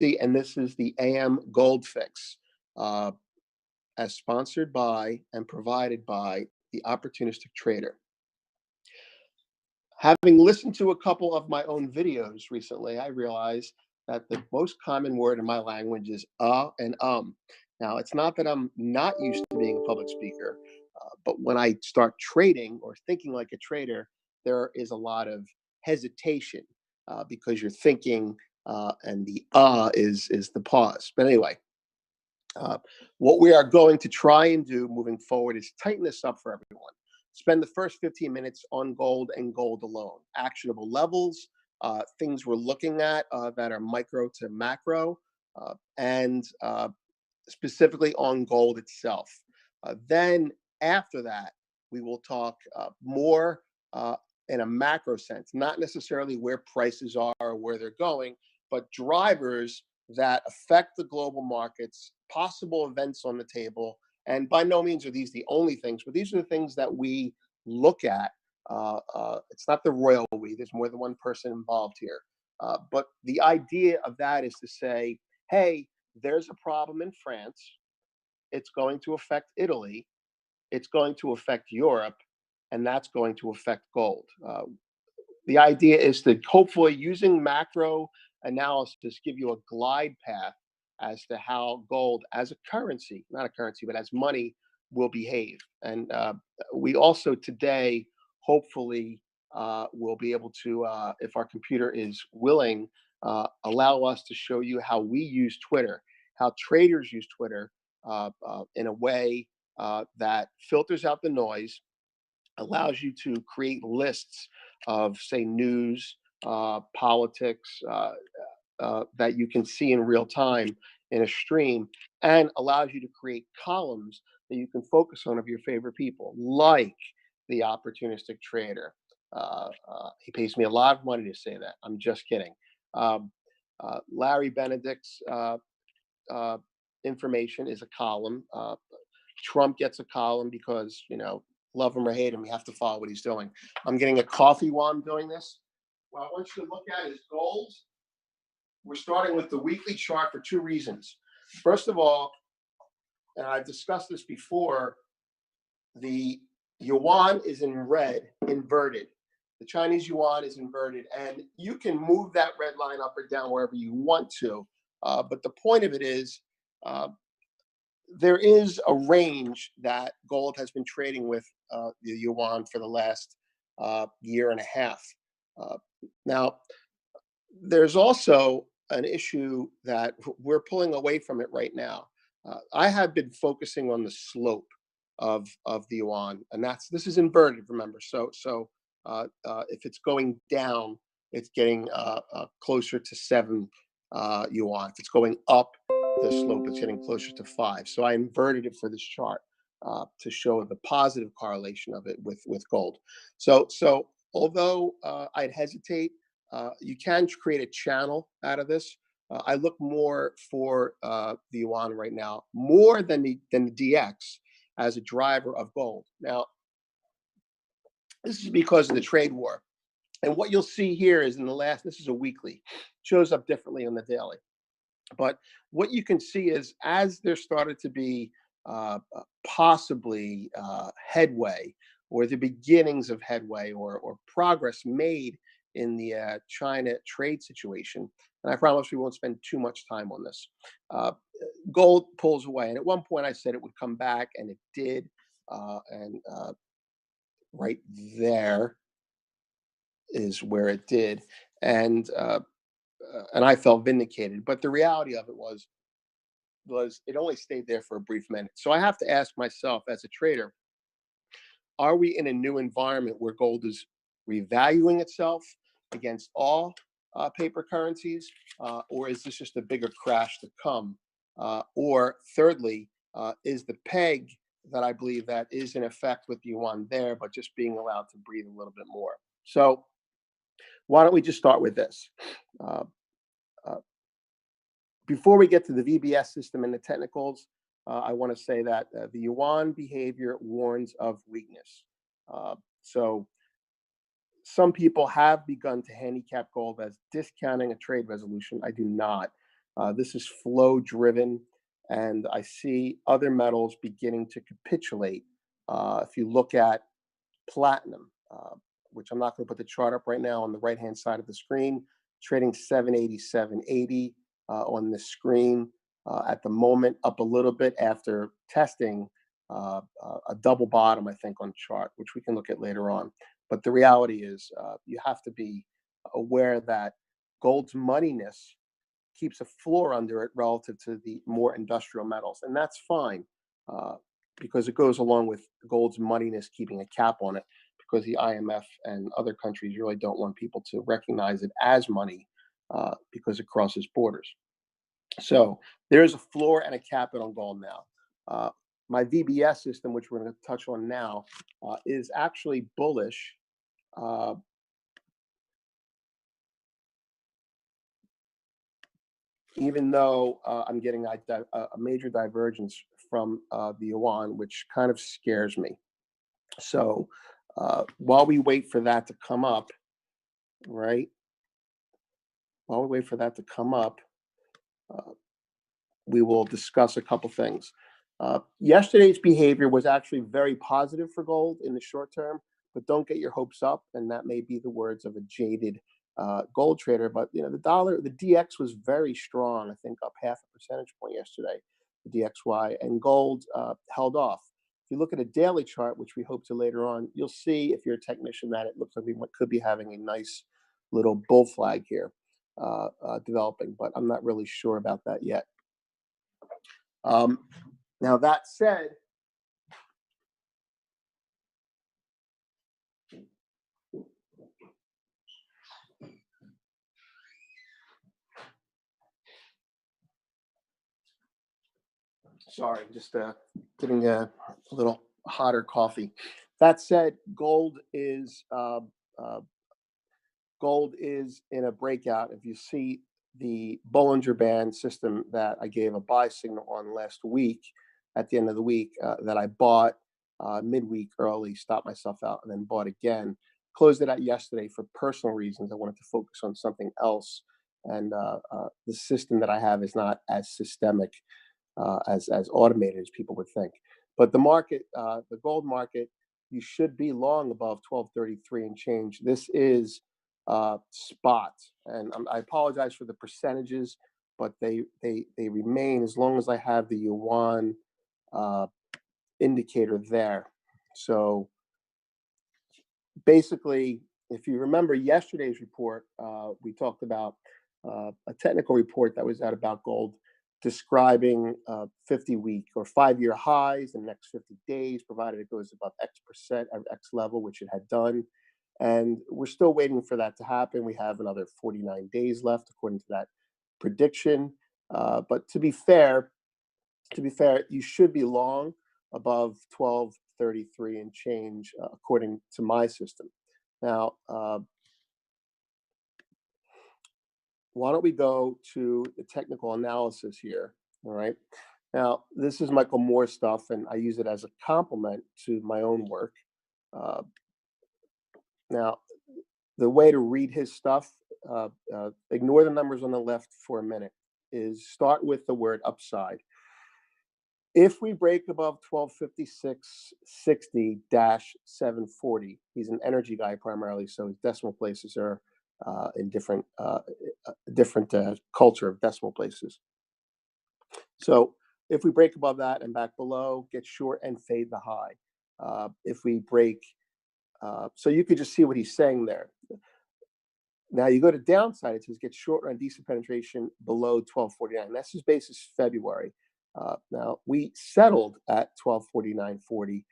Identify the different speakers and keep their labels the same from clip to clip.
Speaker 1: and this is the AM Gold Fix, uh, as sponsored by and provided by the Opportunistic Trader. Having listened to a couple of my own videos recently, I realized that the most common word in my language is and Now, it's not that I'm not used to being a public speaker, but when I start trading or thinking like a trader, there is a lot of hesitation because you're thinking, and the is the pause. But anyway, uh, what we are going to try and do moving forward is tighten this up for everyone. Spend the first 15 minutes on gold and gold alone, actionable levels, things we're looking at that are micro to macro, and specifically on gold itself. Then after that, we will talk more in a macro sense, not necessarily where prices are or where they're going, but drivers that affect the global markets, possible events on the table. And by no means are these the only things, but these are the things that we look at. It's not the royal we, there's more than one person involved here. But the idea of that is to say, hey, there's a problem in France. It's going to affect Italy. It's going to affect Europe. And that's going to affect gold. The idea is to hopefully, using macro analysis, give you a glide path as to how gold as a currency, not a currency, but as money, will behave. And we also today, hopefully, will be able to, if our computer is willing, allow us to show you how we use Twitter, how traders use Twitter in a way that filters out the noise, allows you to create lists of, say, news, politics, that you can see in real time in a stream, and allows you to create columns that you can focus on of your favorite people, like the Opportunistic Trader. He pays me a lot of money to say that. I'm just kidding. Um, Larry Benedict's uh, information is a column. Trump gets a column because, love him or hate him, you have to follow what he's doing. I'm getting a coffee while I'm doing this. What I want you to look at is gold. We're starting with the weekly chart for two reasons. First of all, and I've discussed this before, the yuan is in red, inverted. The Chinese yuan is inverted, and you can move that red line up or down wherever you want to. But the point of it is, uh, there is a range that gold has been trading with the yuan for the last year and a half. Uh, Now, there's also an issue that we're pulling away from it right now. I have been focusing on the slope of the yuan, and this is inverted. Remember, if it's going down, it's getting closer to 7 yuan. If it's going up, the slope is getting closer to 5. So I inverted it for this chart to show the positive correlation of it with gold. So although I'd hesitate, you can create a channel out of this. I look more for the yuan right now, more than the DX, as a driver of gold. Now, this is because of the trade war. And what you'll see here is this is a weekly, shows up differently on the daily. But what you can see is, as there started to be possibly headway, or the beginnings of headway, or progress made in the China trade situation, and I promise we won't spend too much time on this, gold pulls away. And at one point I said it would come back, and it did. And right there is where it did. And and I felt vindicated. But the reality of it was it only stayed there for a brief minute. So I have to ask myself, as a trader, are we in a new environment where gold is revaluing itself against all paper currencies, or is this just a bigger crash to come? Or thirdly, is the peg that I believe that is in effect with the yuan there, but just being allowed to breathe a little bit more? So why don't we just start with this? Uh, uh, Before we get to the VBS system and the technicals, I want to say that the yuan behavior warns of weakness. So some people have begun to handicap gold as discounting a trade resolution. I do not. This is flow driven, and I see other metals beginning to capitulate. If you look at platinum, which I'm not going to put the chart up right now, on the right hand side of the screen, trading 780, 780 on the screen at the moment, up a little bit after testing a double bottom, I think, on chart, which we can look at later on. But the reality is, you have to be aware that gold's moneyness keeps a floor under it relative to the more industrial metals, and that's fine, uh, because it goes along with gold's moneyness keeping a cap on it, because the IMF and other countries really don't want people to recognize it as money, because it crosses borders. So there's a floor and a cap on gold now. Uh, my VBS system, which we're going to touch on now, is actually bullish. Uh, Even though I'm getting a major divergence from the yuan, which kind of scares me. So while we wait for that to come up, right? While we wait for that to come up, uh, we will discuss a couple things. Yesterday's behavior was actually very positive for gold in the short term, but don't get your hopes up. And that may be the words of a jaded gold trader. But the dollar, the DX was very strong. I think up half a percentage point yesterday, the DXY, and gold held off. If you look at a daily chart, which we hope to later on, you'll see, if you're a technician, that it looks like we could be having a nice little bull flag here developing, but I'm not really sure about that yet. Um, Now that said, sorry, just getting a little hotter coffee. That said, uh, gold is in a breakout. If you see the Bollinger Band system that I gave a buy signal on last week, at the end of the week, that I bought midweek early, stopped myself out, and then bought again. Closed it out yesterday for personal reasons. I wanted to focus on something else, and the system that I have is not as systemic, as automated as people would think. But the market, the gold market, you should be long above 1233 and change. This is spot, and I apologize for the percentages, but they remain as long as I have the yuan uh, indicator there. So basically, if you remember yesterday's report, we talked about a technical report that was out about gold, describing 50-week or 5-year highs in the next 50 days, provided it goes above X percent or X level, which it had done. And we're still waiting for that to happen. We have another 49 days left, according to that prediction. But to be fair, you should be long above 1233 and change, according to my system. Now, why don't we go to the technical analysis here? All right. Now, this is Michael Moore's stuff, and I use it as a complement to my own work. Uh, Now, the way to read his stuff, ignore the numbers on the left for a minute, is start with the word upside. If we break above 1256.60-740, he's an energy guy primarily, so his decimal places are in different culture of decimal places. So if we break above that and back below, get short and fade the high. If we break, so you could just see what he's saying there. Now you go to downside, it says get short on decent penetration below 1249. That's his basis February. Now we settled at 1249.40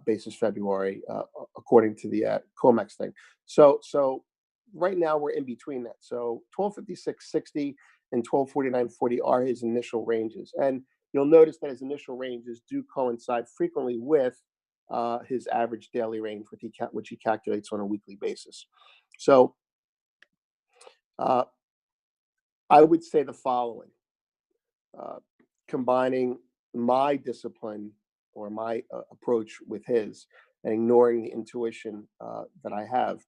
Speaker 1: basis February, according to the COMEX thing. So right now we're in between that. So 1256.60 and 1249.40 are his initial ranges, and you'll notice that his initial ranges do coincide frequently with his average daily range, which he calculates on a weekly basis. So uh, I would say the following, uh, combining my discipline or my approach with his, and ignoring the intuition that I have.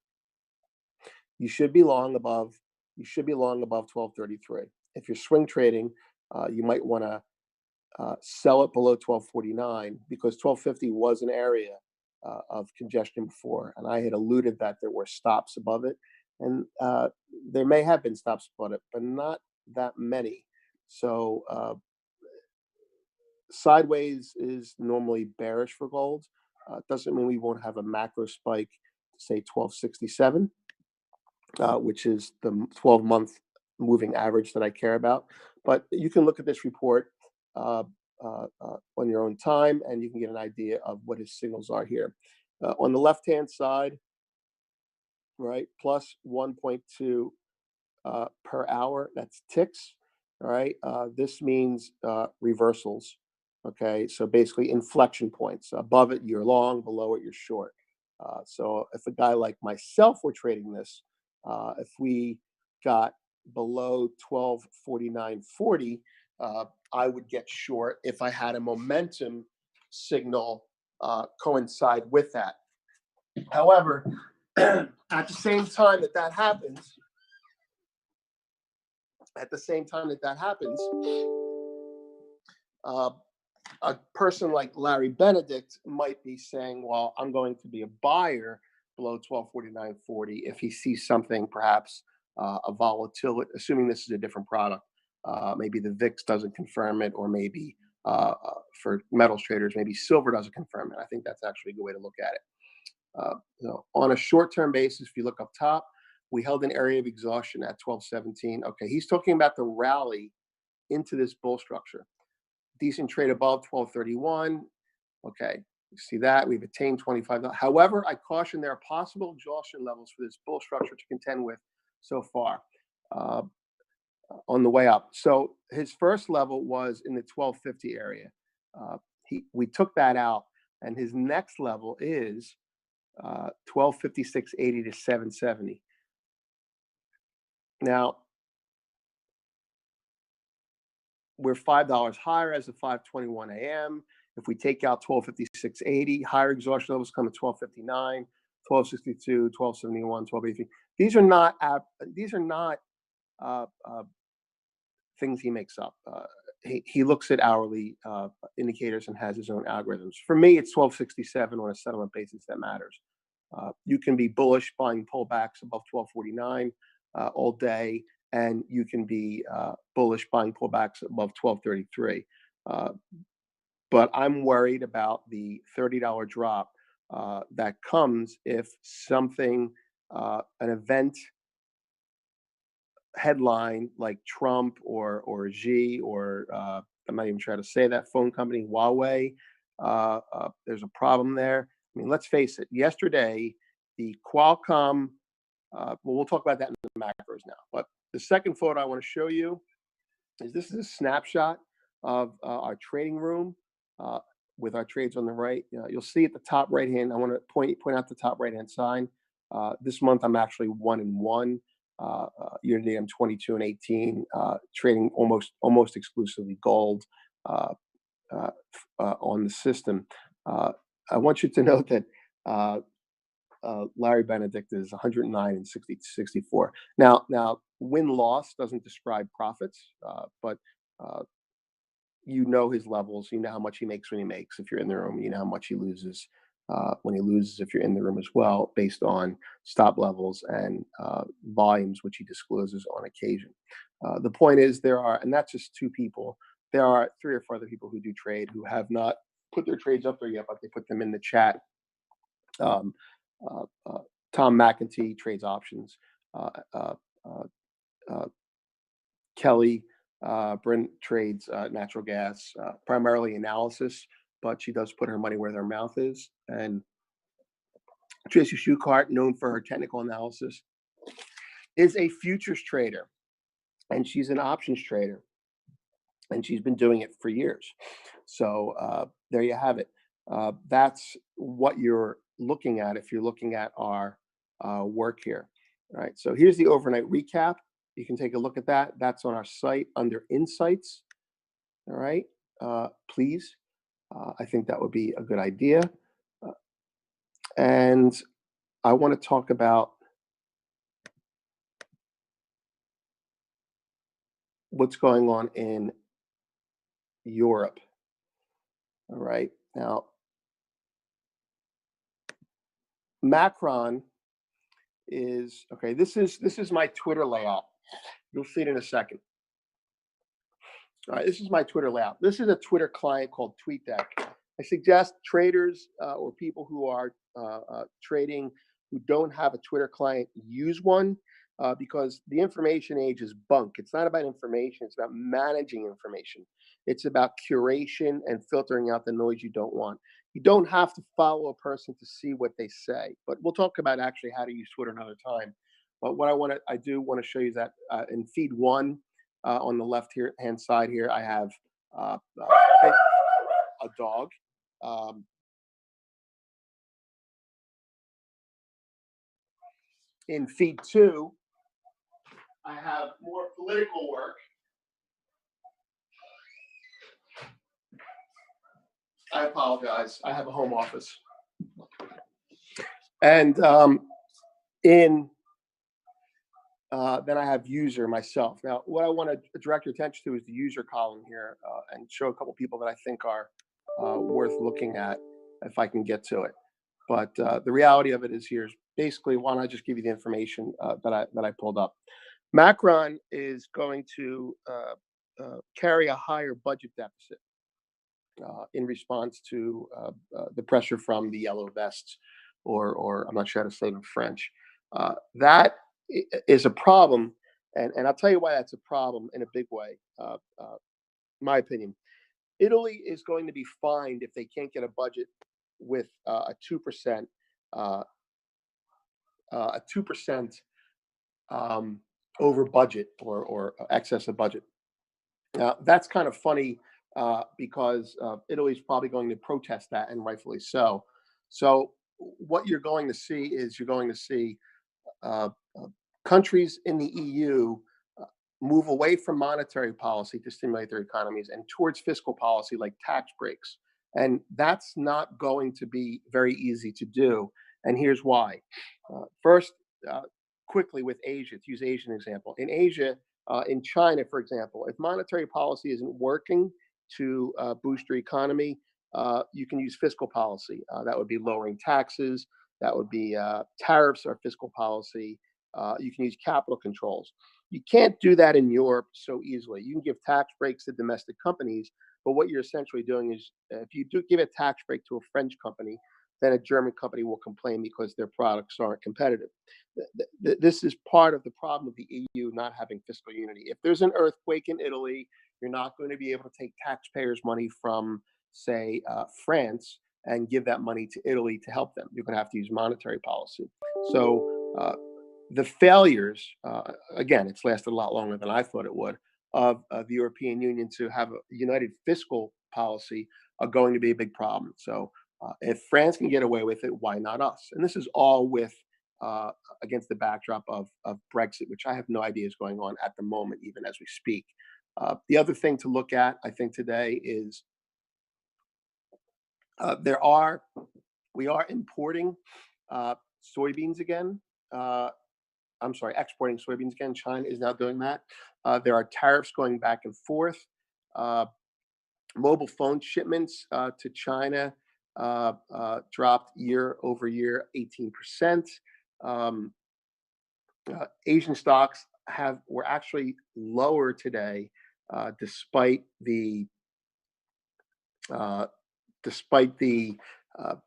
Speaker 1: You should be long above. You should be long above 1233. if you're swing trading, you might want to sell it below 1249 because 1250 was an area of congestion before, and I had alluded that there were stops above it, and there may have been stops above it, but not that many. So sideways is normally bearish for gold. Doesn't mean we won't have a macro spike to say 1267, which is the 12-month moving average that I care about. But you can look at this report uh, on your own time, and you can get an idea of what his signals are here. On the left-hand side, right, plus 1.2 per hour. That's ticks. All right. This means reversals. Okay. So basically inflection points. Above it, you're long. Below it, you're short. So if a guy like myself were trading this, if we got below 1249.40, I would get short if I had a momentum signal coincide with that. However, at the same time that happens, uh, a person like Larry Benedict might be saying, "Well, I'm going to be a buyer below 1249.40 if he sees something, perhaps a volatility, assuming this is a different product. Maybe the VIX doesn't confirm it, or maybe for metals traders, maybe silver doesn't confirm it. I think that's actually a good way to look at it. On a short-term basis, if you look up top, we held an area of exhaustion at 1217. Okay, he's talking about the rally into this bull structure. Decent trade above 1231. Okay, you see that we've attained 25. However, I caution there are possible exhaustion levels for this bull structure to contend with so far uh, on the way up. So his first level was in the 1250 area. We took that out, and his next level is 1256.80 to 770. Now we're $5 higher as of 5:21 a.m. If we take out 1256.80, higher exhaustion levels come at 1259, 1262, 1271, 1283. These are not uh, uh, things he makes up. He looks at hourly indicators and has his own algorithms. For me, it's 1267 on a settlement basis that matters. You can be bullish buying pullbacks above 1249 all day, and you can be bullish buying pullbacks above 1233. But I'm worried about the $30 drop that comes if something, an event headline like Trump or Xi or I'm not even trying to say that phone company Huawei. There's a problem there. I mean, let's face it. Yesterday, the Qualcomm. Well, we'll talk about that in the macros now. But the second photo I want to show you is this is a snapshot of our trading room with our trades on the right. You'll see at the top right hand. I want to point out the top right hand side. This month I'm actually 1-1. Year to date I'm 22-18. Trading almost exclusively gold on the system. I want you to note that Larry Benedict is 109 and 64. Now win loss doesn't describe profits, but you know his levels. You know how much he makes when he makes. If you're in the room, you know how much he loses when he loses. If you're in the room as well, based on stop levels and volumes, which he discloses on occasion. The point is, and that's just two people. There are 3 or 4 other people who do trade who have not put their trades up there yet, but they put them in the chat. Um, Tom McEntee trades options. Uh, uh, uh, uh, Kelly Brent trades natural gas, primarily analysis, but she does put her money where their mouth is. And Tracy Schuchart, known for her technical analysis, is a futures trader, and she's an options trader, and she's been doing it for years. So there you have it. That's what you're looking at if you're looking at our work here. All right. So here's the overnight recap. You can take a look at that. That's on our site under Insights. All right. Please. I think that would be a good idea. And I want to talk about what's going on in Europe. All right. Now, Macron is okay. This is my Twitter layout. You'll see it in a second. All right, this is my Twitter layout. This is a Twitter client called TweetDeck. I suggest traders or people who are trading who don't have a Twitter client use one because the information age is bunk. It's not about information, it's about managing information. It's about curation and filtering out the noise you don't want. You don't have to follow a person to see what they say, but we'll talk about actually how to use Twitter another time. But what I do want to show you is that in feed one, on the left here hand side here, I have a dog. Um, in feed two, I have more political work. I apologize. I have a home office. And in then I have user myself. Now, what I want to direct your attention to is the user column here and show a couple people that I think are worth looking at if I can get to it. But the reality of it is here's basically why don't I just give you the information that I pulled up. Macron is going to carry a higher budget deficit in response to the pressure from the yellow vests, or I'm not sure how to say it in French. That is a problem, and I'll tell you why that's a problem in a big way. My opinion. Italy is going to be fined if they can't get a budget with a 2% uh, a 2% over budget or excess of budget. Now that's kind of funny because Italy is probably going to protest that, and rightfully so. So what you're going to see is you're going to see uh, uh, countries in the EU uh, move away from monetary policy to stimulate their economies and towards fiscal policy like tax breaks. And that's not going to be very easy to do. And here's why. First, uh, quickly with Asia, to use Asian example. In Asia, in China, for example, if monetary policy isn't working to boost your economy, you can use fiscal policy. That would be lowering taxes, that would be tariffs or fiscal policy. You can use capital controls. You can't do that in Europe so easily. You can give tax breaks to domestic companies, but what you're essentially doing is if you do give a tax break to a French company, then a German company will complain because their products aren't competitive. This is part of the problem of the EU not having fiscal unity. If there's an earthquake in Italy, you're not going to be able to take taxpayers' money from, say, France and give that money to Italy to help them. You're going to have to use monetary policy. So the failures, again, it's lasted a lot longer than I thought it would, of the European Union to have a united fiscal policy are going to be a big problem. So if France can get away with it, why not us? And this is all with uh, against the backdrop of Brexit, which I have no idea is going on at the moment, even as we speak. The other thing to look at, I think, today is there are we are importing soybeans again. I'm sorry, exporting soybeans again. China is now doing that. There are tariffs going back and forth. Uh, Mobile phone shipments to China dropped year over year 18%. Um, Asian stocks have were actually lower today, despite the uh,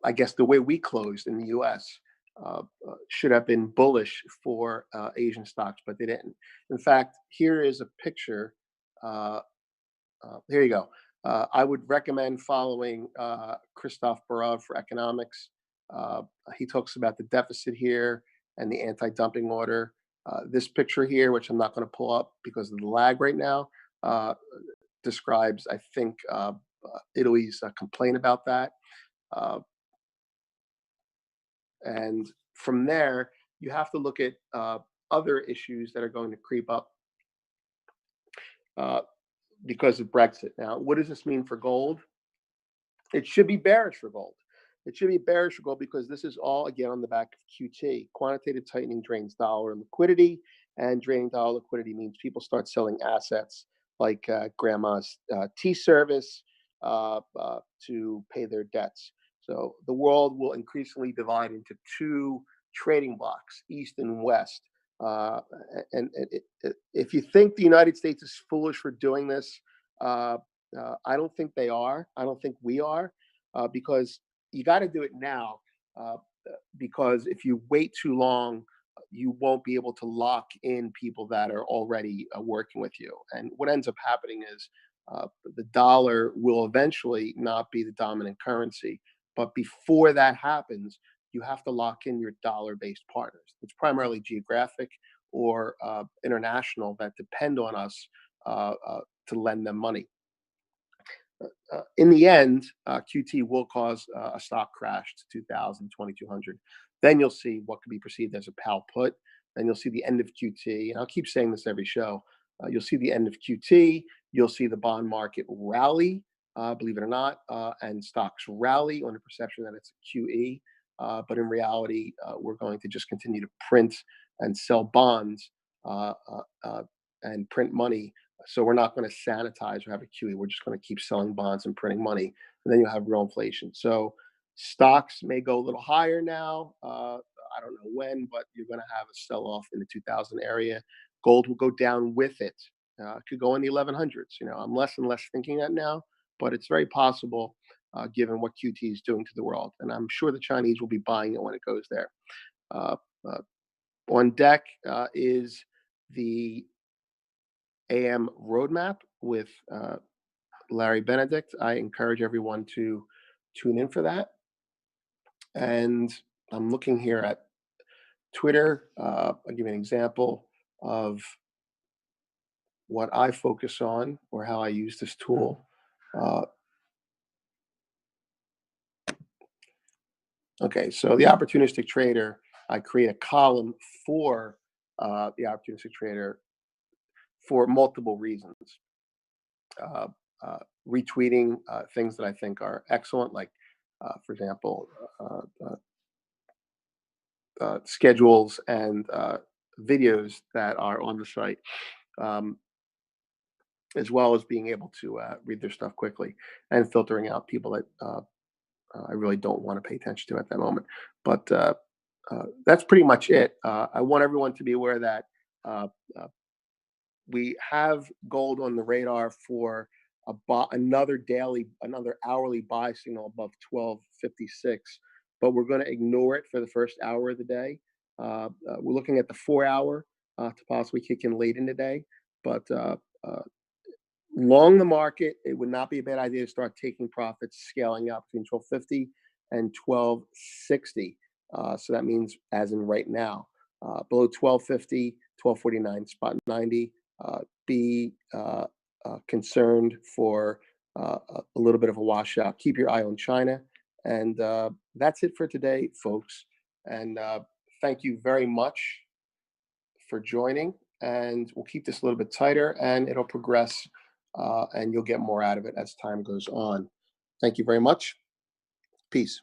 Speaker 1: I guess the way we closed in the U.S. Should have been bullish for Asian stocks, but they didn't. In fact, here is a picture. Uh, Here you go. I would recommend following Christoph Barov for economics. He talks about the deficit here and the anti-dumping order. This picture here, which I'm not going to pull up because of the lag right now, uh, describes, I think, Italy's complaint about that. Uh, and from there, you have to look at other issues that are going to creep up uh, because of Brexit. Now, what does this mean for gold? It should be bearish for gold. It should be bearish for gold because this is all again on the back of QT. Quantitative tightening drains dollar liquidity, and draining dollar liquidity means people start selling assets like grandma's tea service to pay their debts. So the world will increasingly divide into two trading blocks, East and West. Uh, if you think the United States is foolish for doing this, uh, I don't think they are. I don't think we are, because you got to do it now. Uh, because if you wait too long, you won't be able to lock in people that are already working with you. And what ends up happening is the dollar will eventually not be the dominant currency. But before that happens, you have to lock in your dollar based partners. It's primarily geographic or international that depend on us to lend them money. In the end, QT will cause a stock crash to 2000, 2200. Then you'll see what could be perceived as a PAL put. Then you'll see the end of QT. And I'll keep saying this every show. You'll see the end of QT. You'll see the bond market rally, believe it or not, and stocks rally on the perception that it's a QE. But in reality, we're going to just continue to print and sell bonds and print money, so we're not going to sanitize or have a QE. We're just going to keep selling bonds and printing money, and then you'll have real inflation. So stocks may go a little higher now. I don't know when, but you're going to have a sell-off in the 2000 area. Gold will go down with it. It could go in the 1100s. I'm less and less thinking that now, but it's very possible, given what QT is doing to the world. And I'm sure the Chinese will be buying it when it goes there. Uh, uh, on deck is the AM roadmap with Larry Benedict. I encourage everyone to tune in for that. And I'm looking here at Twitter. I'll give you an example of what I focus on or how I use this tool. Uh, okay, so the opportunistic trader, I create a column for the opportunistic trader for multiple reasons. Uh, Retweeting things that I think are excellent, like, for example, uh, uh, schedules and videos that are on the site, um, as well as being able to read their stuff quickly and filtering out people that I really don't want to pay attention to at that moment. But that's pretty much it. I want everyone to be aware that uh, uh, we have gold on the radar for another hourly buy signal above 1256, but we're going to ignore it for the first hour of the day. We're looking at the 4 hour to possibly kick in late in the day, but uh, long the market, it would not be a bad idea to start taking profits, scaling up between 1250 and 1260. So that means as in right now, below 1250, 1249, spot 90. Be concerned for a little bit of a washout. Keep your eye on China. And that's it for today, folks. And thank you very much for joining. And we'll keep this a little bit tighter and it'll progress, and you'll get more out of it as time goes on. Thank you very much. Peace.